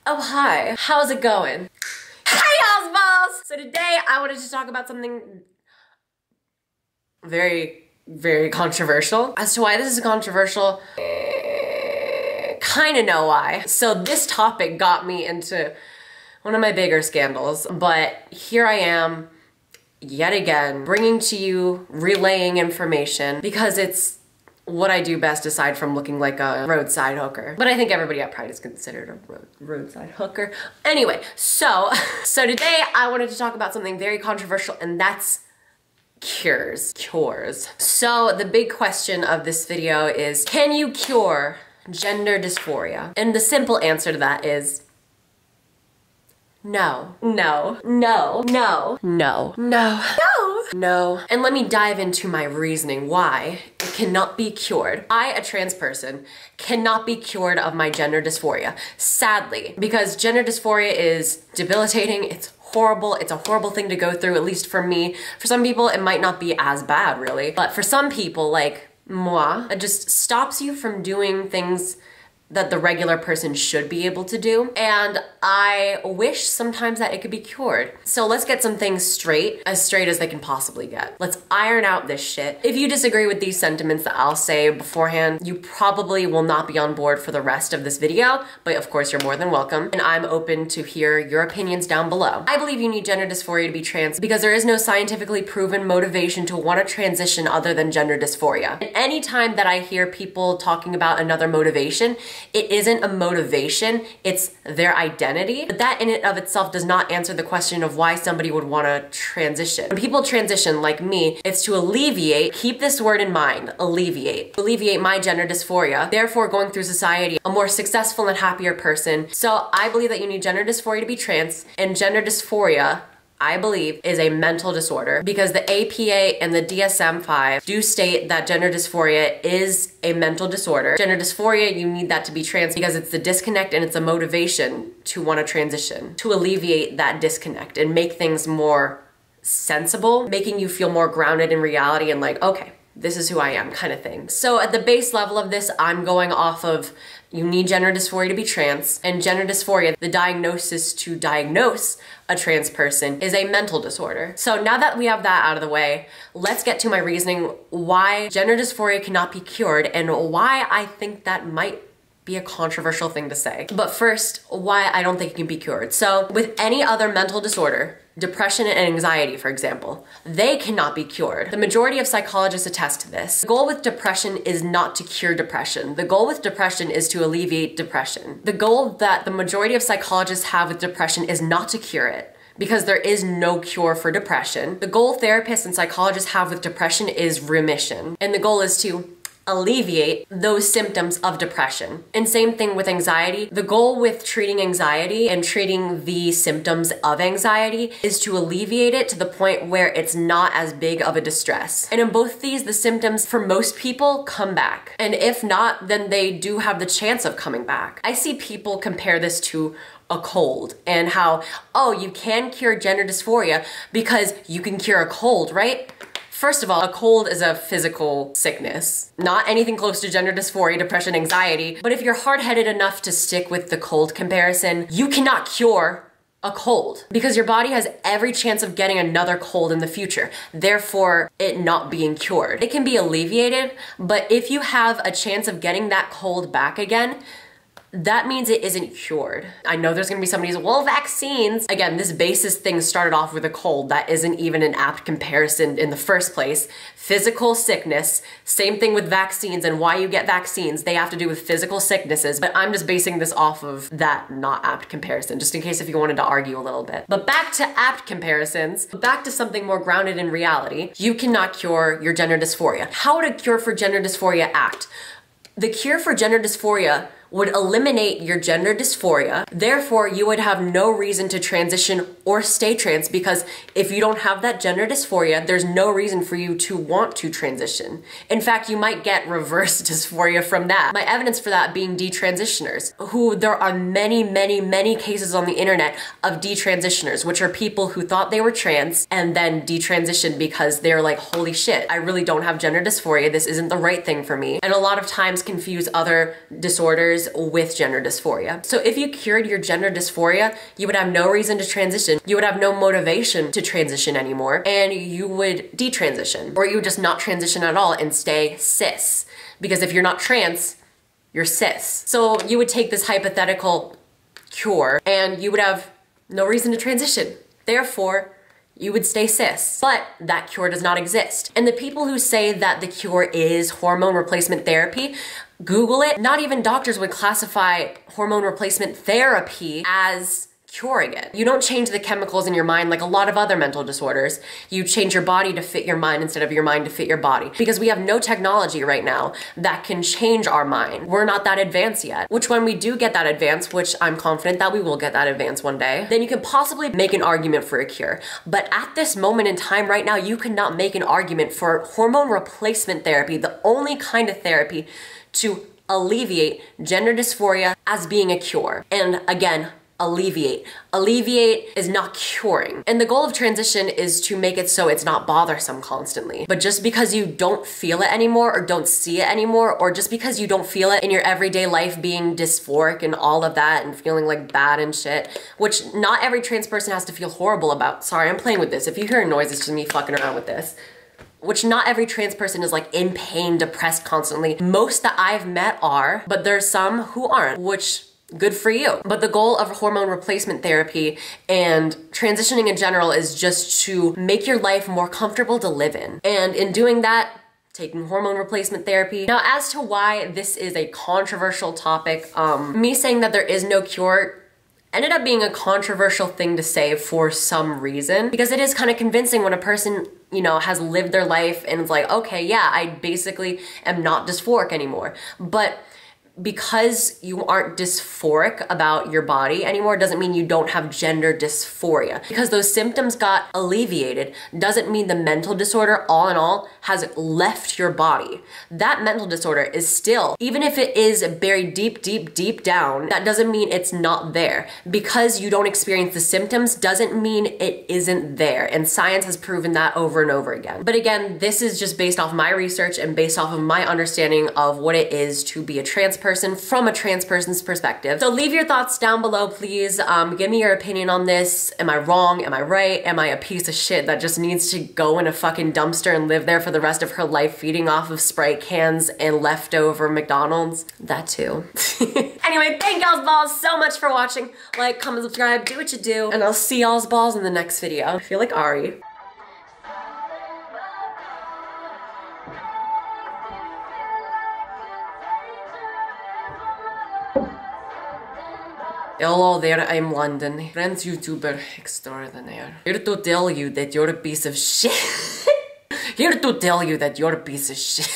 Oh, hi. How's it going? Hey, Osballs! So today I wanted to talk about something very, very controversial. As to why this is controversial, kind of know why. So this topic got me into one of my bigger scandals, but here I am, yet again, bringing to you, relaying information, because it's what I do best aside from looking like a roadside hooker. But I think everybody at Pride is considered a roadside hooker. Anyway, so today I wanted to talk about something very controversial, and that's cures. So the big question of this video is, can you cure gender dysphoria? And the simple answer to that is no. No. No. No. No. No. No. No. And let me dive into my reasoning why it cannot be cured. I, a trans person, cannot be cured of my gender dysphoria. Sadly, because gender dysphoria is debilitating, it's horrible, it's a horrible thing to go through, at least for me. For some people, it might not be as bad, really. But for some people, like moi, it just stops you from doing things that the regular person should be able to do. And I wish sometimes that it could be cured. So let's get some things straight as they can possibly get. Let's iron out this shit. If you disagree with these sentiments that I'll say beforehand, you probably will not be on board for the rest of this video, but of course you're more than welcome. And I'm open to hear your opinions down below. I believe you need gender dysphoria to be trans because there is no scientifically proven motivation to want to transition other than gender dysphoria. And any time that I hear people talking about another motivation, it isn't a motivation, it's their identity. But that in and of itself does not answer the question of why somebody would want to transition. When people transition, like me, it's to alleviate, keep this word in mind, alleviate my gender dysphoria, therefore going through society a more successful and happier person. So I believe that you need gender dysphoria to be trans, and gender dysphoria, I believe, is a mental disorder because the APA and the DSM-5 do state that gender dysphoria is a mental disorder. Gender dysphoria, you need that to be trans because it's the disconnect and it's a motivation to want to transition, to alleviate that disconnect and make things more sensible, making you feel more grounded in reality and like, okay, this is who I am kind of thing. So at the base level of this, I'm going off of you need gender dysphoria to be trans, and gender dysphoria, the diagnosis to diagnose a trans person, is a mental disorder. So now that we have that out of the way, let's get to my reasoning why gender dysphoria cannot be cured and why I think that might be a controversial thing to say. But first, why I don't think it can be cured. So with any other mental disorder, depression and anxiety, for example, they cannot be cured. The majority of psychologists attest to this. The goal with depression is not to cure depression. The goal with depression is to alleviate depression. The goal that the majority of psychologists have with depression is not to cure it, because there is no cure for depression. The goal therapists and psychologists have with depression is remission. And the goal is to alleviate those symptoms of depression. And same thing with anxiety. The goal with treating anxiety and treating the symptoms of anxiety is to alleviate it to the point where it's not as big of a distress. And in both these, the symptoms for most people come back. And if not, then they do have the chance of coming back. I see people compare this to a cold and how, oh, you can cure gender dysphoria because you can cure a cold, right? First of all, a cold is a physical sickness, not anything close to gender dysphoria, depression, anxiety. But if you're hard-headed enough to stick with the cold comparison, you cannot cure a cold because your body has every chance of getting another cold in the future, therefore it not being cured. It can be alleviated, but if you have a chance of getting that cold back again, that means it isn't cured. I know there's gonna be somebody who's, well, vaccines. Again, this basis thing started off with a cold. That isn't even an apt comparison in the first place. Physical sickness, same thing with vaccines and why you get vaccines. They have to do with physical sicknesses, but I'm just basing this off of that not apt comparison, just in case if you wanted to argue a little bit. But back to apt comparisons, back to something more grounded in reality, you cannot cure your gender dysphoria. How would a cure for gender dysphoria act? The cure for gender dysphoria would eliminate your gender dysphoria. Therefore, you would have no reason to transition or stay trans because if you don't have that gender dysphoria, there's no reason for you to want to transition. In fact, you might get reverse dysphoria from that. My evidence for that being detransitioners, who there are many cases on the internet of detransitioners, which are people who thought they were trans and then detransitioned because they're like, holy shit, I really don't have gender dysphoria. This isn't the right thing for me. And a lot of times confuse other disorders disorders with gender dysphoria. So if you cured your gender dysphoria, you would have no reason to transition. You would have no motivation to transition anymore, and you would detransition, or you would just not transition at all and stay cis. Because if you're not trans, you're cis. So you would take this hypothetical cure and you would have no reason to transition. Therefore, you would stay cis. But that cure does not exist. And the people who say that the cure is hormone replacement therapy, Google it. Not even doctors would classify hormone replacement therapy as curing it. You don't change the chemicals in your mind like a lot of other mental disorders. You change your body to fit your mind instead of your mind to fit your body. Because we have no technology right now that can change our mind. We're not that advanced yet. Which when we do get that advanced, which I'm confident that we will get that advanced one day, then you can possibly make an argument for a cure. But at this moment in time right now, you cannot make an argument for hormone replacement therapy, the only kind of therapy to alleviate gender dysphoria, as being a cure. And again, alleviate. Alleviate is not curing. And the goal of transition is to make it so it's not bothersome constantly. But just because you don't feel it anymore or don't see it anymore, or just because you don't feel it in your everyday life being dysphoric and all of that and feeling like bad and shit, which not every trans person has to feel horrible about. Sorry, I'm playing with this. If you hear a noise, it's just me fucking around with this. Which not every trans person is like in pain, depressed constantly. Most that I've met are, but there's some who aren't, which good for you. But the goal of hormone replacement therapy and transitioning in general is just to make your life more comfortable to live in. And in doing that, taking hormone replacement therapy. Now, as to why this is a controversial topic, me saying that there is no cure ended up being a controversial thing to say for some reason, because it is kind of convincing when a person, you know, has lived their life and it's like, okay, yeah, I basically am not dysphoric anymore. But because you aren't dysphoric about your body anymore doesn't mean you don't have gender dysphoria. Because those symptoms got alleviated doesn't mean the mental disorder, all in all, has left your body. That mental disorder is still, even if it is buried deep, deep, deep down, that doesn't mean it's not there. Because you don't experience the symptoms doesn't mean it isn't there. And science has proven that over and over again. But again, this is just based off my research and based off of my understanding of what it is to be a trans person from a trans person's perspective. So leave your thoughts down below, please. Give me your opinion on this. Am I wrong? Am I right? Am I a piece of shit that just needs to go in a fucking dumpster and live there for the rest of her life feeding off of Sprite cans and leftover McDonald's? That too. Anyway, thank y'all's balls so much for watching. Like, comment, subscribe, do what you do, and I'll see y'all's balls in the next video. I feel like Ari. Hello there, I'm London, trans YouTuber extraordinaire. Here to tell you that you're a piece of shit. Here to tell you that you're a piece of shit.